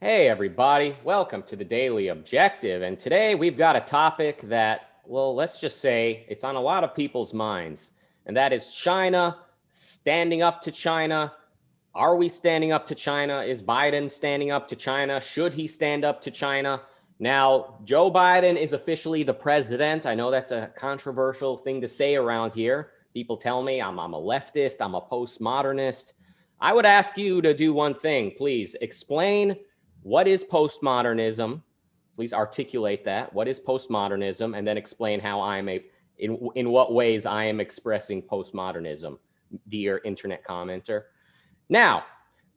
Hey, everybody. Welcome to the Daily Objective. And today we've got a topic that, well, let's just say it's on a lot of people's minds, and that is China, standing up to China. Are we standing up to China? Is Biden standing up to China? Should he stand up to China? Now, Joe Biden is officially the president. I know that's a controversial thing to say around here. People tell me I'm a leftist, I'm a postmodernist. I would ask you to do one thing, please. Explain what is postmodernism. Please articulate that. What is postmodernism? And then explain how in what ways I am expressing postmodernism, dear internet commenter. Now,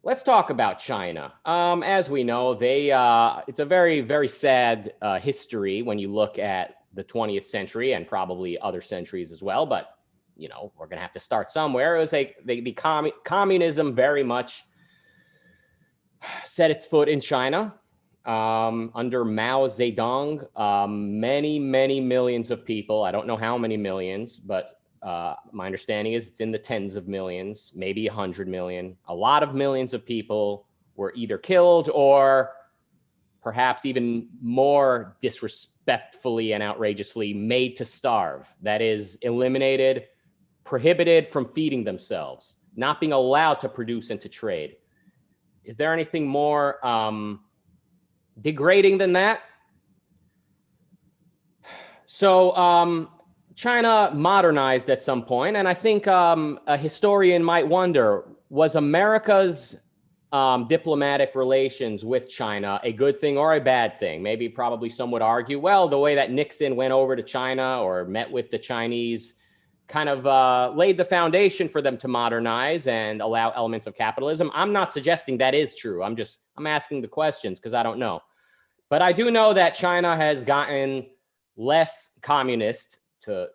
let's talk about China. As we know, it's a very, very sad history when you look at the 20th century and probably other centuries as well. But, we're going to have to start somewhere. It was communism very much set its foot in China under Mao Zedong. Many, many millions of people, I don't know how many millions, but my understanding is it's in the tens of millions, maybe 100 million. A lot of millions of people were either killed or perhaps even more disrespectfully and outrageously made to starve. That is, eliminated, prohibited from feeding themselves, not being allowed to produce and to trade. Is there anything more degrading than that? So China modernized at some point, and I think a historian might wonder, was America's diplomatic relations with China a good thing or a bad thing? Maybe probably some would argue, well, the way that Nixon went over to China or met with the Chinese kind of laid the foundation for them to modernize and allow elements of capitalism. I'm not suggesting that is true. I'm asking the questions because I don't know. But I do know that China has gotten less communist, to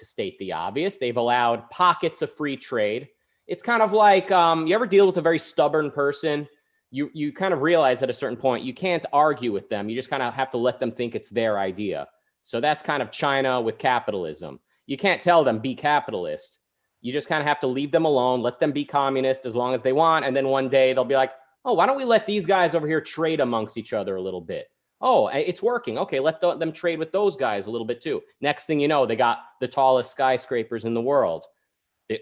state the obvious. They've allowed pockets of free trade. It's kind of like, you ever deal with a very stubborn person? You kind of realize at a certain point, you can't argue with them. You just kind of have to let them think it's their idea. So that's kind of China with capitalism. You can't tell them be capitalist. You just kind of have to leave them alone, let them be communist as long as they want. And then one day they'll be like, oh, why don't we let these guys over here trade amongst each other a little bit? Oh, it's working. Okay, let them trade with those guys a little bit too. Next thing you know, they got the tallest skyscrapers in the world.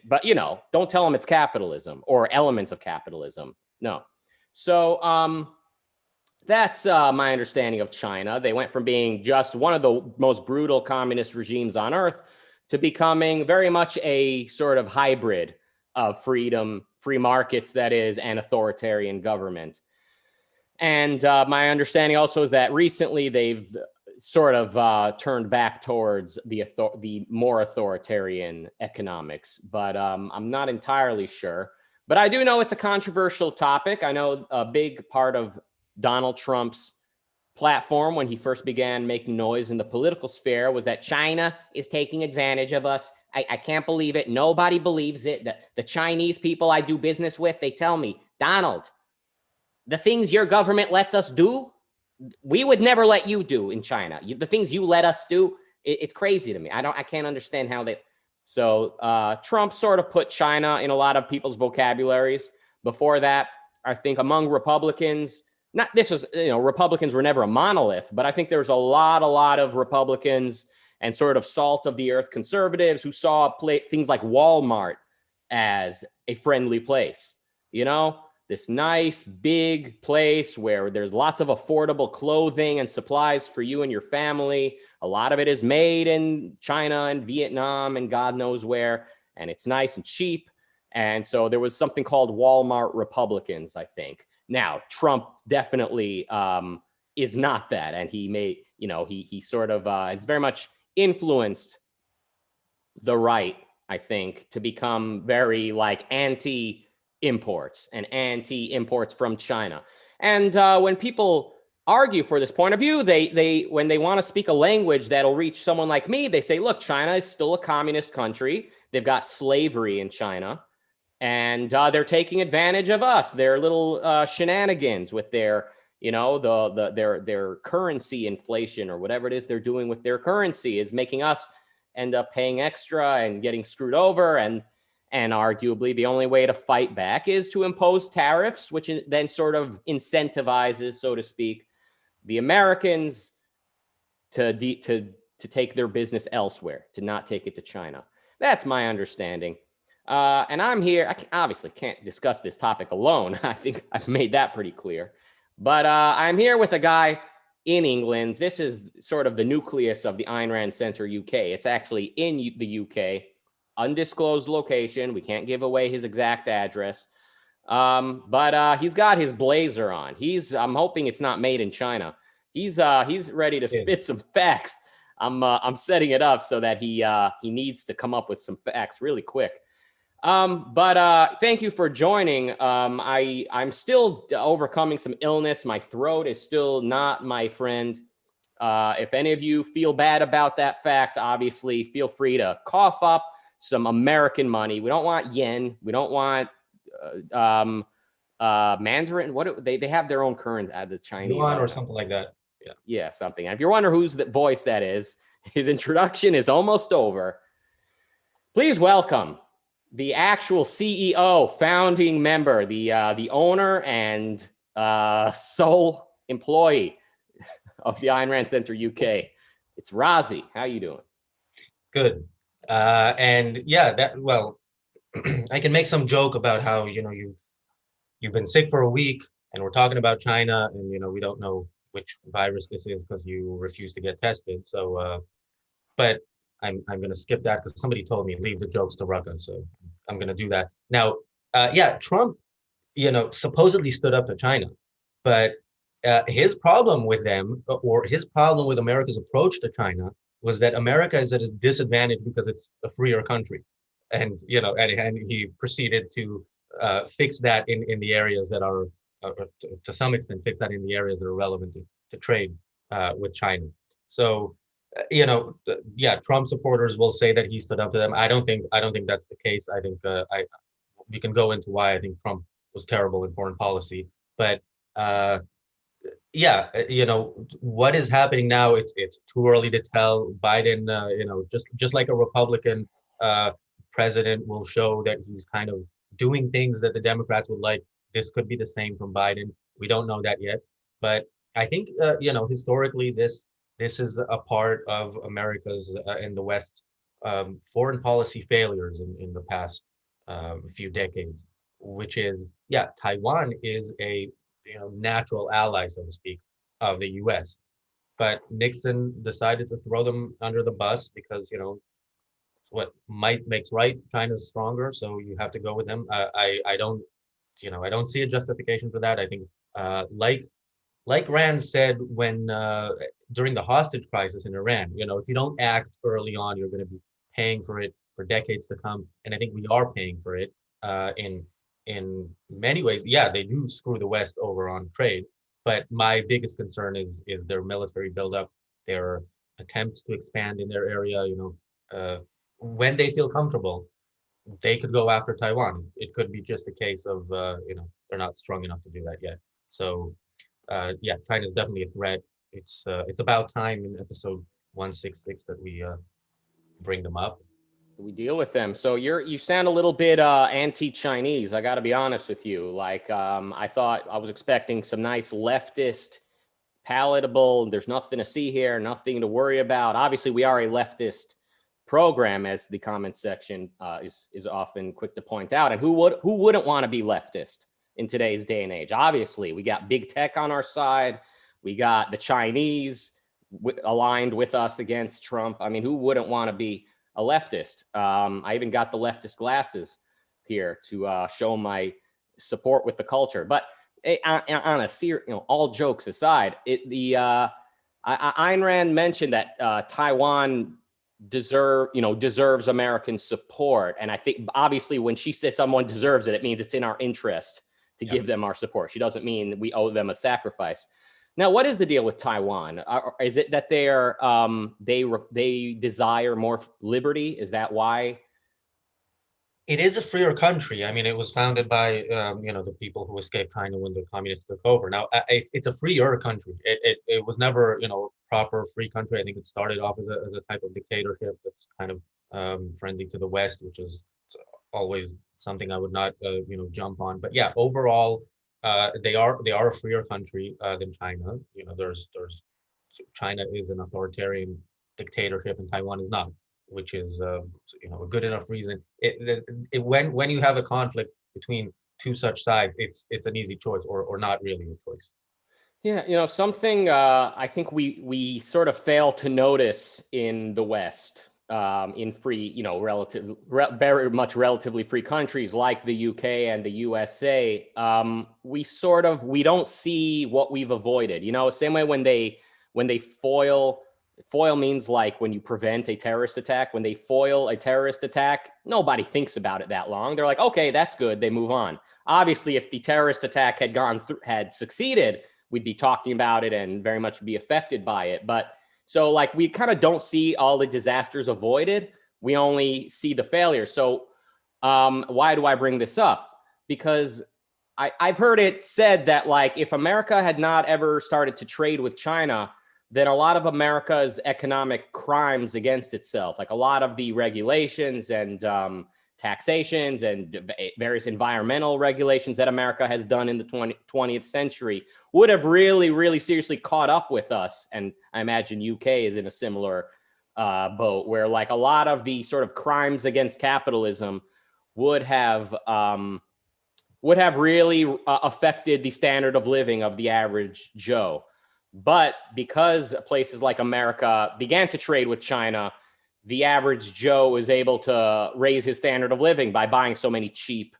But, don't tell them it's capitalism or elements of capitalism. No. So that's my understanding of China. They went from being just one of the most brutal communist regimes on earth to becoming very much a sort of hybrid of freedom, free markets, that is, and authoritarian government. And my understanding also is that recently they've sort of turned back towards the more authoritarian economics, but I'm not entirely sure. But I do know it's a controversial topic. I know a big part of Donald Trump's platform when he first began making noise in the political sphere was that China is taking advantage of us. I can't believe it. Nobody believes it. The Chinese people I do business with, they tell me, Donald, the things your government lets us do, we would never let you do in China. The things you let us do, it's crazy to me. I can't understand how they. So Trump sort of put China in a lot of people's vocabularies. Before that, I think among Republicans, Republicans were never a monolith, but I think there's a lot of Republicans and sort of salt of the earth conservatives who saw things like Walmart as a friendly place, this nice big place where there's lots of affordable clothing and supplies for you and your family. A lot of it is made in China and Vietnam and God knows where, and it's nice and cheap. And so there was something called Walmart Republicans, I think. Now, Trump definitely is not that. And he he sort of has very much influenced the right, I think, to become very like anti-imports and anti-imports from China. And when people argue for this point of view, when they want to speak a language that'll reach someone like me, they say, look, China is still a communist country. They've got slavery in China. And they're taking advantage of us. Their little shenanigans with their, their currency inflation or whatever it is they're doing with their currency is making us end up paying extra and getting screwed over. And arguably, the only way to fight back is to impose tariffs, which then sort of incentivizes, so to speak, the Americans to take their business elsewhere, to not take it to China. That's my understanding. And I'm here. Obviously can't discuss this topic alone. I think I've made that pretty clear. But I'm here with a guy in England. This is sort of the nucleus of the Ayn Rand Center UK. It's actually in the UK, undisclosed location. We can't give away his exact address. But he's got his blazer on. I'm hoping it's not made in China. He's ready to spit some facts. I'm setting it up so that he needs to come up with some facts really quick. But thank you for joining. I'm still overcoming some illness. My throat is still not my friend. If any of you feel bad about that fact, obviously feel free to cough up some American money. We don't want yen. We don't want Mandarin. What they have their own currency, the Chinese Yuan or something like that. Yeah, something. And if you're wondering whose voice that is, his introduction is almost over. Please welcome the actual CEO, founding member, the owner and sole employee of the Ayn Rand Center UK. It's Razi. How you doing? Good. And yeah, I can make some joke about how you've been sick for a week, and we're talking about China, and we don't know which virus this is because you refuse to get tested. So, but I'm gonna skip that because somebody told me leave the jokes to Rucka, so I'm gonna do that now. Yeah, Trump, supposedly stood up to China, but his problem with them, or his problem with America's approach to China, was that America is at a disadvantage because it's a freer country, and and he proceeded to fix that in the areas that are, to some extent, fix that in the areas that are relevant to trade with China. So, yeah, Trump supporters will say that he stood up to them. I don't think that's the case. I think we can go into why I think Trump was terrible in foreign policy, but yeah, what is happening now? It's too early to tell. Biden, just like a Republican president will show that he's kind of doing things that the Democrats would like. This could be the same from Biden. We don't know that yet, but I think historically this is a part of America's and the West's foreign policy failures in the past few decades, which is, yeah, Taiwan is a natural ally, so to speak, of the U.S. But Nixon decided to throw them under the bus because what might makes right. China's stronger, so you have to go with them. I don't see a justification for that. I think like Rand said when during the hostage crisis in Iran, if you don't act early on, you're going to be paying for it for decades to come. And I think we are paying for it in many ways. Yeah, they do screw the West over on trade, but my biggest concern is their military buildup, their attempts to expand in their area. When they feel comfortable, they could go after Taiwan. It could be just a case of they're not strong enough to do that yet. So yeah, China is definitely a threat. It's about time in episode 166 that we bring them up. We deal with them. So you sound a little bit anti-Chinese. I got to be honest with you. Like I thought I was expecting some nice leftist, palatable. There's nothing to see here, nothing to worry about. Obviously, we are a leftist program, as the comment section is often quick to point out. And who wouldn't want to be leftist in today's day and age? Obviously, we got big tech on our side. We got the Chinese aligned with us against Trump. I mean, who wouldn't want to be a leftist? I even got the leftist glasses here to show my support with the culture. But on a serious, all jokes aside, Ayn Rand mentioned that Taiwan deserves American support, and I think obviously when she says someone deserves it, it means it's in our interest to give them our support. She doesn't mean we owe them a sacrifice. Now, what is the deal with Taiwan? Is it that they desire more liberty? Is that why? It is a freer country. I mean, it was founded by the people who escaped China when the communists took over. Now, it's a freer country. It was never proper free country. I think it started off as a type of dictatorship that's kind of friendly to the West, which is always something I would not, jump on. But yeah, overall, they are a freer country than China. There's China is an authoritarian dictatorship, and Taiwan is not, which is a good enough reason. When you have a conflict between two such sides, it's an easy choice, or not really a choice. Yeah, something I think we sort of fail to notice in the West, in free, very much relatively free countries like the UK and the USA. We don't see what we've avoided. Same way when they foil means like when you prevent a terrorist attack. When they foil a terrorist attack, nobody thinks about it that long. They're like, okay, that's good. They move on. Obviously, if the terrorist attack had succeeded, we'd be talking about it and very much be affected by it. But so like we kind of don't see all the disasters avoided. We only see the failures. So why do I bring this up? Because I've heard it said that like if America had not ever started to trade with China, then a lot of America's economic crimes against itself, like a lot of the regulations and taxations and various environmental regulations that America has done in the 20th century would have really, really seriously caught up with us. And I imagine UK is in a similar boat where like a lot of the sort of crimes against capitalism would have really affected the standard of living of the average Joe. But because places like America began to trade with China, the average Joe was able to raise his standard of living by buying so many cheap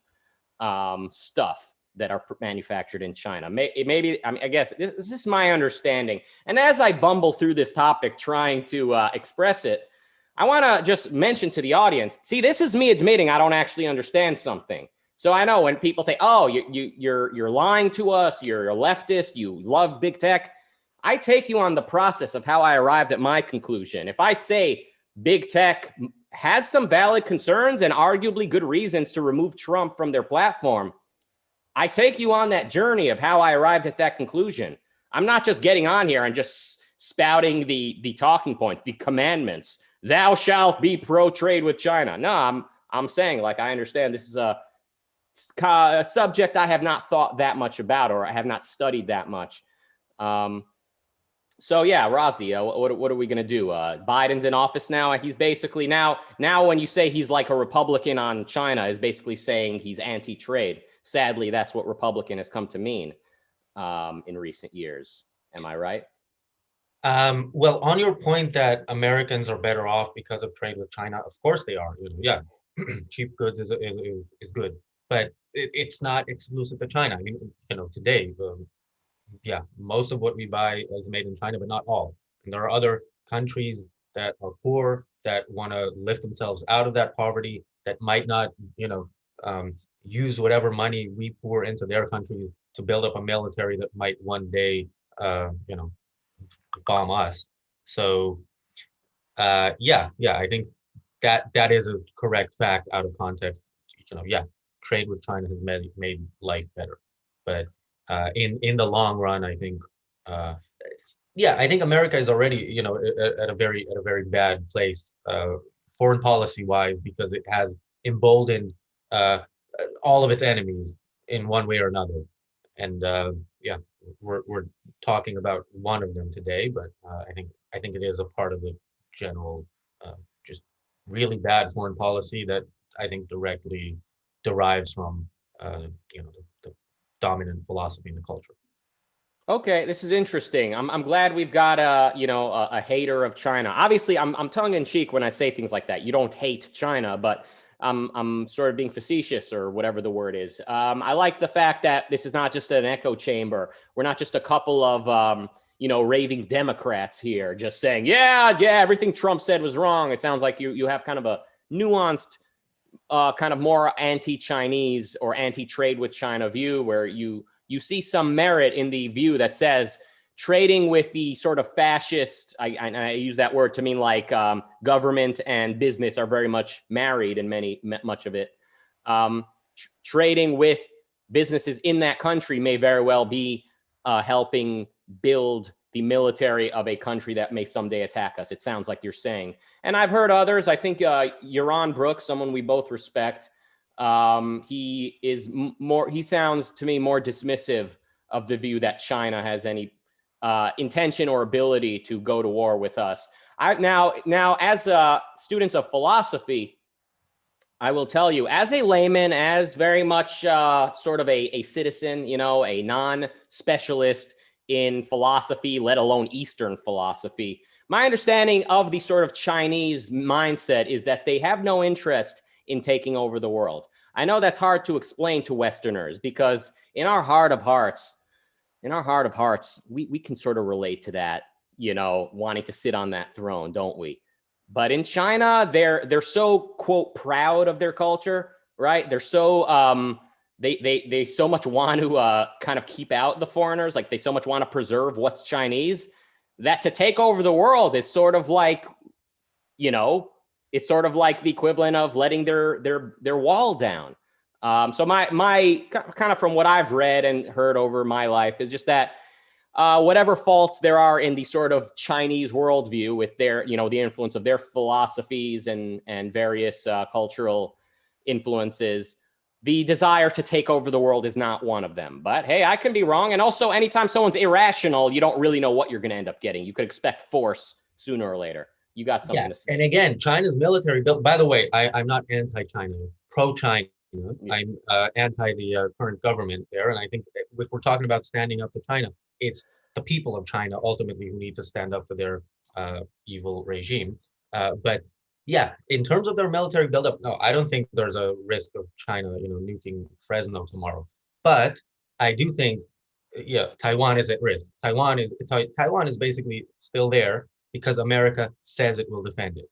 stuff that are manufactured in China. I guess this is my understanding. And as I bumble through this topic, trying to express it, I want to just mention to the audience, see, this is me admitting I don't actually understand something. So I know when people say, oh, you're lying to us, you're a leftist, you love big tech, I take you on the process of how I arrived at my conclusion. If I say big tech has some valid concerns and arguably good reasons to remove Trump from their platform, I take you on that journey of how I arrived at that conclusion. I'm not just getting on here and just spouting the talking points, the commandments. Thou shalt be pro-trade with China. No, I'm saying, like, I understand this is a subject I have not thought that much about, or I have not studied that much. So yeah, Razi, what are we gonna do? Biden's in office now. He's basically now when you say he's like a Republican on China, is basically saying he's anti-trade. Sadly, that's what Republican has come to mean in recent years. Am I right? Well, on your point that Americans are better off because of trade with China, of course they are. Yeah, cheap goods is good, but it's not exclusive to China. I mean, today, yeah, most of what we buy is made in China, but not all. And there are other countries that are poor that want to lift themselves out of that poverty, that might not, use whatever money we pour into their countries to build up a military that might one day, bomb us. So, yeah, I think that is a correct fact out of context. Yeah, trade with China has made life better, but in the long run, I think, yeah, I think America is already, at a very bad place, foreign policy wise, because it has emboldened all of its enemies in one way or another. And yeah, we're talking about one of them today, but I think it is a part of the general, just really bad foreign policy that I think directly derives from, the dominant philosophy in the culture. Okay, this is interesting. I'm glad we've got a hater of China. Obviously, I'm tongue in cheek when I say things like that. You don't hate China, but I'm sort of being facetious, or whatever the word is. I like the fact that this is not just an echo chamber. We're not just a couple of raving Democrats here, just saying, yeah, everything Trump said was wrong. It sounds like you have kind of a nuanced, kind of more anti-Chinese or anti-trade with China view, where you see some merit in the view that says trading with the sort of fascist, I use that word to mean like government and business are very much married in much of it. Trading with businesses in that country may very well be helping build the military of a country that may someday attack us. It sounds like you're saying. And I've heard others. I think Yaron Brooks, someone we both respect, he sounds to me more dismissive of the view that China has any intention or ability to go to war with us. Now, as students of philosophy, I will tell you, as a layman, as very much sort of a citizen, a non-specialist in philosophy, let alone Eastern philosophy, my understanding of the sort of Chinese mindset is that they have no interest in taking over the world. I know that's hard to explain to Westerners because in our heart of hearts, we can sort of relate to that, wanting to sit on that throne, don't we? But in China, they're so, quote, proud of their culture, right? They're so they so much want to kind of keep out the foreigners, like they so much want to preserve what's Chinese, that to take over the world is sort of like, it's sort of like the equivalent of letting their wall down. So my kind of from what I've read and heard over my life is just that whatever faults there are in the sort of Chinese worldview with their, the influence of their philosophies and various cultural influences, the desire to take over the world is not one of them. But hey, I can be wrong. And also, anytime someone's irrational, you don't really know what you're going to end up getting. You could expect force sooner or later. You got something to say. And again, China's military built, by the way, I'm not anti-China, pro-China. Yeah. I'm anti the current government there. And I think if we're talking about standing up to China, it's the people of China ultimately who need to stand up to their evil regime. But yeah, in terms of their military buildup, no, I don't think there's a risk of China, nuking Fresno tomorrow. But I do think, Taiwan is at risk. Taiwan is basically still there because America says it will defend it.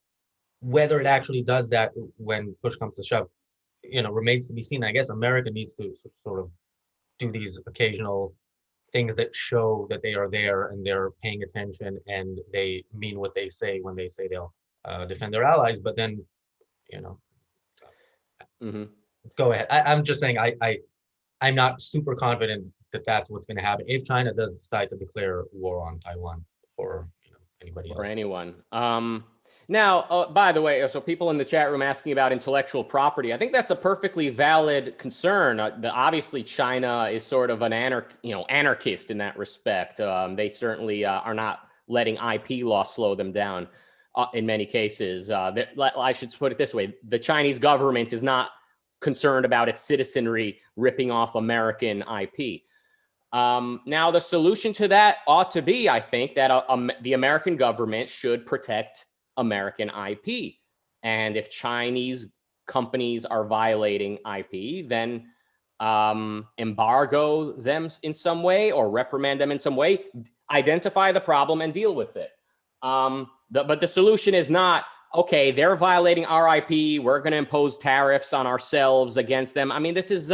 Whether it actually does that when push comes to shove, remains to be seen. I guess America needs to sort of do these occasional things that show that they are there and they're paying attention and they mean what they say when they say they'll defend their allies. But then, go ahead. I'm just saying I'm not super confident that that's what's going to happen if China does decide to declare war on Taiwan or anybody else or anyone. Now, by the way, so people in the chat room asking about intellectual property, I think that's a perfectly valid concern. Obviously, China is sort of an anarchist in that respect. They certainly are not letting IP law slow them down in many cases. I should put it this way. The Chinese government is not concerned about its citizenry ripping off American IP. Now, the solution to that ought to be, I think, that the American government should protect American IP. And if Chinese companies are violating IP, then embargo them in some way or reprimand them in some way, identify the problem and deal with it. But the solution is not, okay, they're violating our IP, we're going to impose tariffs on ourselves against them. I mean, this is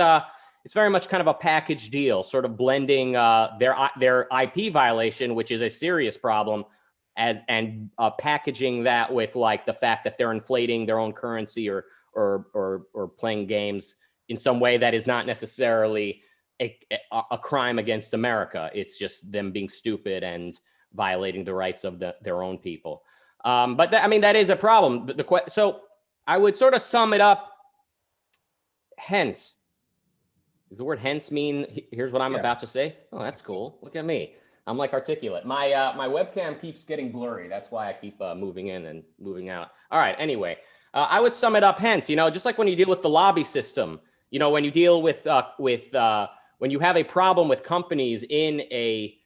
it's very much kind of a package deal, sort of blending their IP violation, which is a serious problem, and packaging that with like the fact that they're inflating their own currency or playing games in some way that is not necessarily a crime against America. It's just them being stupid and violating the rights of their own people. But that is a problem. So I would sort of sum it up. Hence, does the word hence mean here's what I'm about to say? Oh, that's cool. Look at me. I'm like articulate. My webcam keeps getting blurry. That's why I keep moving in and moving out. All right. Anyway, I would sum it up. Hence, just like when you deal with the lobby system, when you deal with when you have a problem with companies in a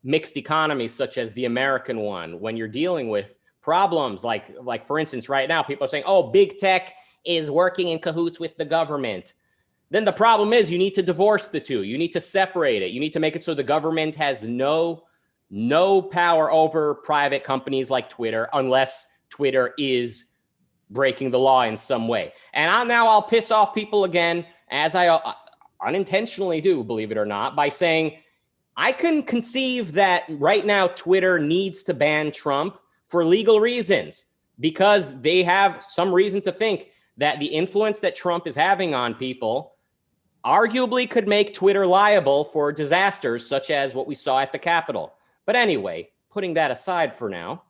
mixed economy such as the American one, when you're dealing with problems like for instance, right now, people are saying, oh, big tech is working in cahoots with the government. Then the problem is you need to divorce the two. You need to separate it. You need to make it so the government has no power over private companies like Twitter unless Twitter is breaking the law in some way. And I'll piss off people again, as I unintentionally do, believe it or not, by saying I can conceive that right now Twitter needs to ban Trump for legal reasons because they have some reason to think that the influence that Trump is having on people arguably could make Twitter liable for disasters such as what we saw at the Capitol. But anyway, putting that aside for now,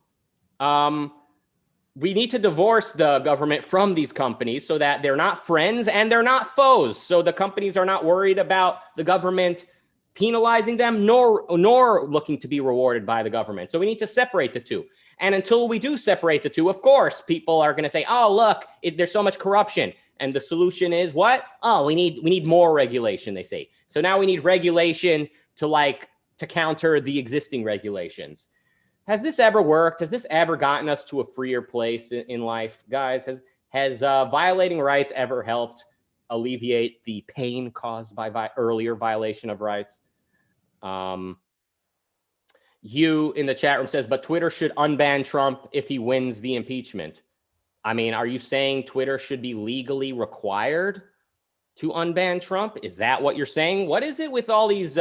we need to divorce the government from these companies so that they're not friends and they're not foes. So the companies are not worried about the government penalizing them, nor looking to be rewarded by the government. So we need to separate the two. And until we do separate the two, of course, people are going to say, "Oh, look, there's so much corruption." And the solution is what? Oh, we need more regulation, they say. So now we need regulation to counter the existing regulations. Has this ever worked? Has this ever gotten us to a freer place in life, guys? Has violating rights ever helped alleviate the pain caused by earlier violation of rights? Hugh in the chat room says, but Twitter should unban Trump if he wins the impeachment. I mean, are you saying Twitter should be legally required to unban Trump? Is that what you're saying? What is it with all these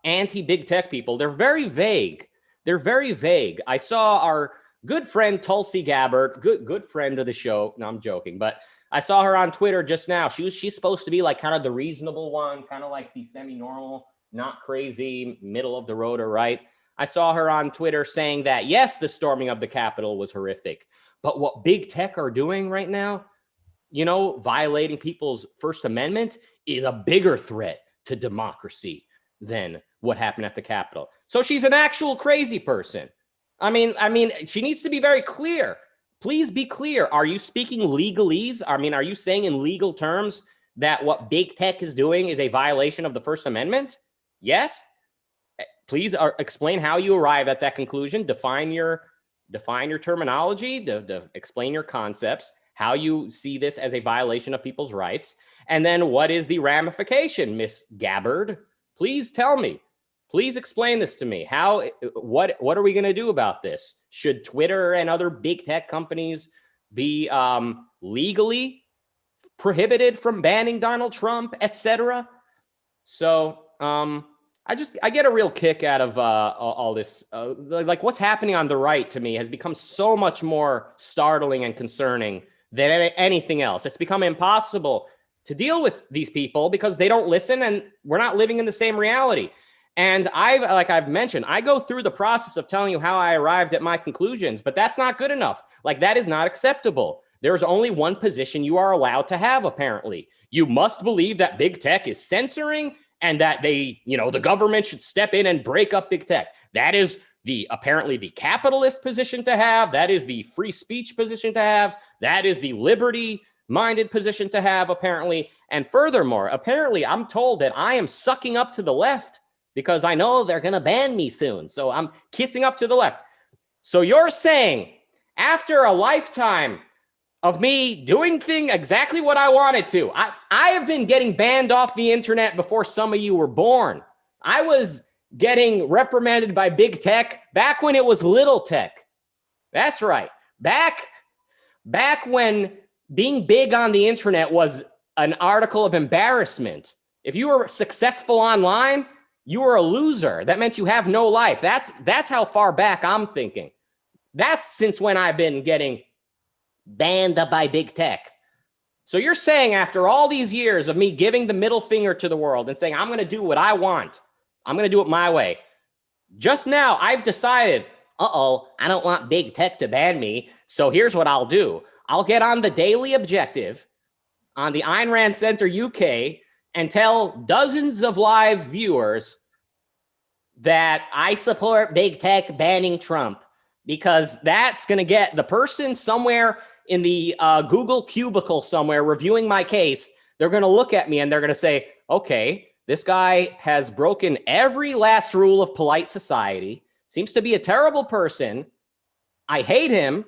anti-big tech people? They're very vague. They're very vague. I saw our good friend Tulsi Gabbard, good friend of the show. No, I'm joking, but I saw her on Twitter just now. She's supposed to be like kind of the reasonable one, kind of like the semi-normal, not crazy, middle of the road or right. I saw her on Twitter saying that, yes, the storming of the Capitol was horrific, but what big tech are doing right now, you know, violating people's First Amendment is a bigger threat to democracy than what happened at the Capitol. So she's an actual crazy person. I mean, she needs to be very clear. Please be clear. Are you speaking legalese? I mean, are you saying in legal terms that what big tech is doing is a violation of the First Amendment? Yes. Please explain how you arrive at that conclusion. Define your terminology, explain your concepts, how you see this as a violation of people's rights, and then what is the ramification, Miss Gabbard? Please tell me. Please explain this to me. What are we going to do about this? Should Twitter and other big tech companies be legally prohibited from banning Donald Trump, etc.? So I get a real kick out of all this. Like what's happening on the right to me has become so much more startling and concerning than anything else. It's become impossible to deal with these people because they don't listen and we're not living in the same reality. And like I've mentioned, I go through the process of telling you how I arrived at my conclusions, but that's not good enough. Like that is not acceptable. There's only one position you are allowed to have, apparently. You must believe that big tech is censoring and that the government should step in and break up big tech. That is apparently the capitalist position to have. That is the free speech position to have. That is the liberty-minded position to have, apparently. And furthermore, apparently I'm told that I am sucking up to the left because I know they're going to ban me soon. So I'm kissing up to the left. So you're saying after a lifetime of me doing exactly what I wanted to, I have been getting banned off the internet before some of you were born. I was getting reprimanded by big tech back when it was little tech. That's right. Back when being big on the internet was an article of embarrassment. If you were successful online, you were a loser. That meant you have no life. That's how far back I'm thinking. That's since when I've been getting banned by big tech. So you're saying after all these years of me giving the middle finger to the world and saying, I'm going to do what I want, I'm going to do it my way. Just now, I've decided, I don't want big tech to ban me. So here's what I'll do. I'll get on the Daily Objective on the Ayn Rand Center UK and tell dozens of live viewers that I support big tech banning Trump, because that's going to get the person somewhere in the Google cubicle somewhere reviewing my case. They're going to look at me and they're going to say, okay, this guy has broken every last rule of polite society, seems to be a terrible person. I hate him.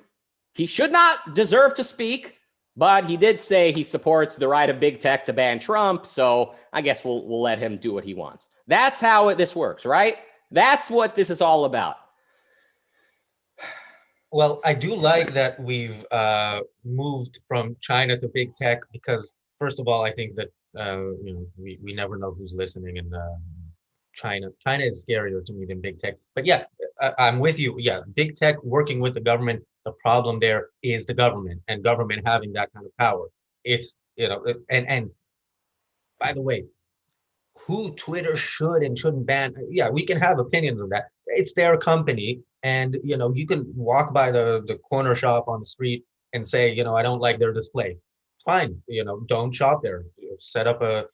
He should not deserve to speak, but he did say he supports the right of big tech to ban Trump. So I guess we'll let him do what he wants. That's how this works, right? That's what this is all about. Well, I do like that we've moved from China to big tech because, first of all, I think that we never know who's listening, and China is scarier to me than big tech. But yeah, I'm with you. Yeah, big tech working with the government. The problem there is the government and government having that kind of power. It's and by the way, who Twitter should and shouldn't ban? Yeah, we can have opinions on that. It's their company. And you can walk by the corner shop on the street and say, I don't like their display. Fine, don't shop there. Set up a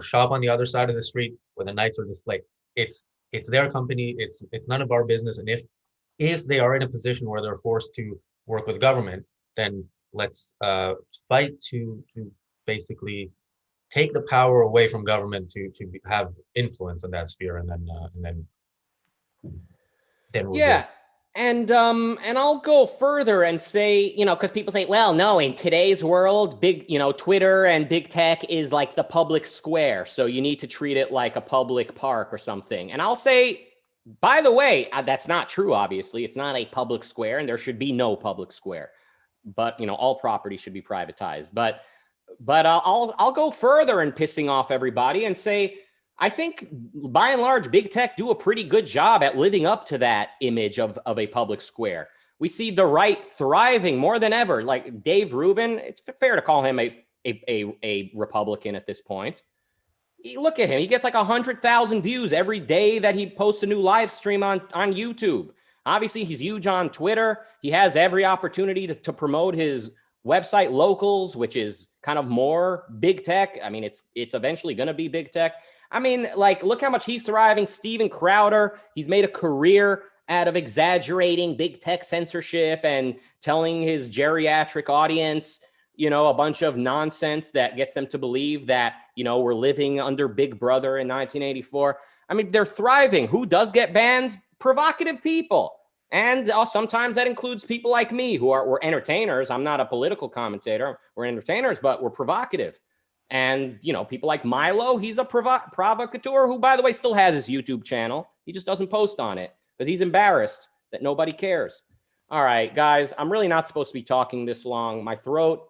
shop on the other side of the street with a nicer display. It's their company. It's none of our business. And if they are in a position where they're forced to work with government, then let's fight to basically take the power away from government to have influence in that sphere, and then we're good. Yeah. And I'll go further and say, because people say, well, no, in today's world, Twitter and big tech is like the public square. So you need to treat it like a public park or something. And I'll say, by the way, that's not true, obviously. It's not a public square, and there should be no public square. But, all property should be privatized. But I'll go further in pissing off everybody and say, I think by and large, big tech do a pretty good job at living up to that image of a public square. We see the right thriving more than ever. Like Dave Rubin, it's fair to call him a Republican at this point. Look at him. He gets like 100,000 views every day that he posts a new live stream on YouTube. Obviously, he's huge on Twitter. He has every opportunity to promote his website Locals, which is kind of more big tech. I mean, it's eventually going to be big tech. I mean, like, look how much he's thriving. Steven Crowder, he's made a career out of exaggerating big tech censorship and telling his geriatric audience, a bunch of nonsense that gets them to believe that, we're living under Big Brother in 1984. I mean, they're thriving. Who does get banned? Provocative people. And sometimes that includes people like me we're entertainers. I'm not a political commentator. We're entertainers, but we're provocative. And, people like Milo, he's a provocateur who, by the way, still has his YouTube channel. He just doesn't post on it because he's embarrassed that nobody cares. All right, guys, I'm really not supposed to be talking this long. My throat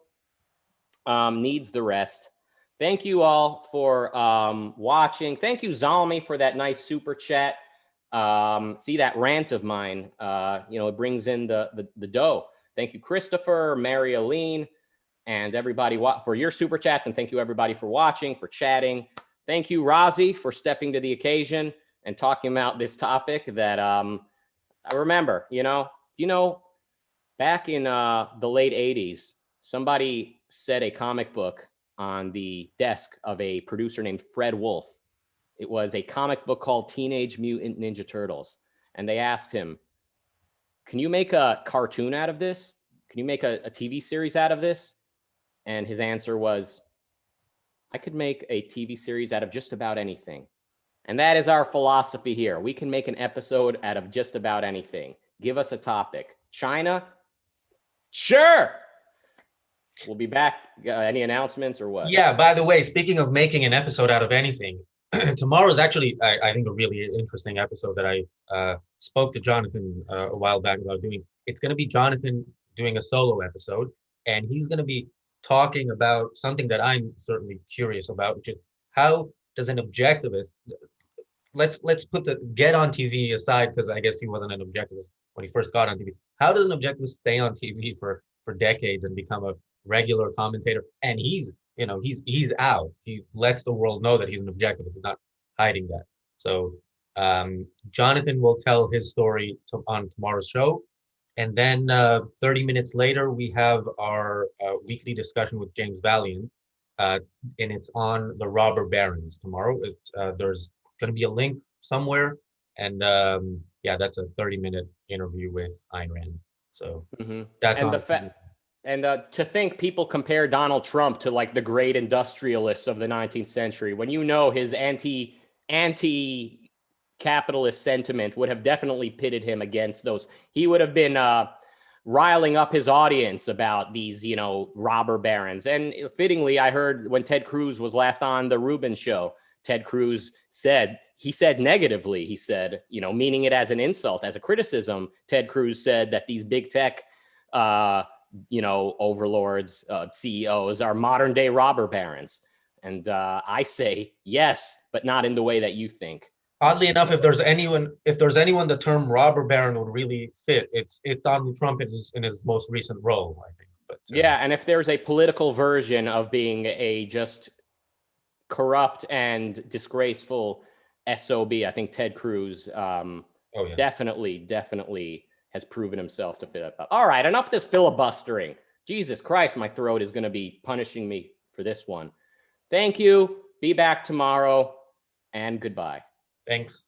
needs the rest. Thank you all for watching. Thank you, Zalmi, for that nice super chat. See that rant of mine, it brings in the dough. Thank you, Christopher, Mary Aline, and everybody for your super chats. And thank you everybody for watching, for chatting. Thank you, Razi, for stepping to the occasion and talking about this topic that I remember, back in the late 80s, somebody set a comic book on the desk of a producer named Fred Wolf. It was a comic book called Teenage Mutant Ninja Turtles. And they asked him, can you make a cartoon out of this? Can you make a TV series out of this? And his answer was, I could make a TV series out of just about anything. And that is our philosophy here. We can make an episode out of just about anything. Give us a topic. China? Sure. We'll be back. Any announcements or what? Yeah, by the way, speaking of making an episode out of anything, tomorrow's actually, I think, a really interesting episode that I spoke to Jonathan a while back about doing. It's going to be Jonathan doing a solo episode, and he's going to be talking about something that I'm certainly curious about, which is how does an objectivist, let's put the get on TV aside, because I guess he wasn't an objectivist when he first got on TV. How does an objectivist stay on TV for decades and become a regular commentator? And he's out. He lets the world know that he's an objectivist. He's not hiding that. So Jonathan will tell his story on tomorrow's show. And then 30 minutes later, we have our weekly discussion with James Valiant, and it's on the robber barons tomorrow. There's going to be a link somewhere, and that's a 30-minute interview with Ayn Rand. So that's and on. And to think people compare Donald Trump to like the great industrialists of the 19th century, when his anti-capitalist sentiment would have definitely pitted him against those. He would have been riling up his audience about these, robber barons. And fittingly, I heard when Ted Cruz was last on the Rubin show, Ted Cruz said negatively, meaning it as an insult, as a criticism. Ted Cruz said that these big tech overlords, CEOs are modern day robber barons. And I say yes, but not in the way that you think. Oddly enough, if there's anyone the term robber baron would really fit, it's Donald Trump in his most recent role, I think. But yeah, and if there's a political version of being a just corrupt and disgraceful SOB, I think Ted Cruz Oh yeah. definitely has proven himself to fit up. All right, enough of this filibustering. Jesus Christ, my throat is going to be punishing me for this one. Thank you. Be back tomorrow, and goodbye. Thanks.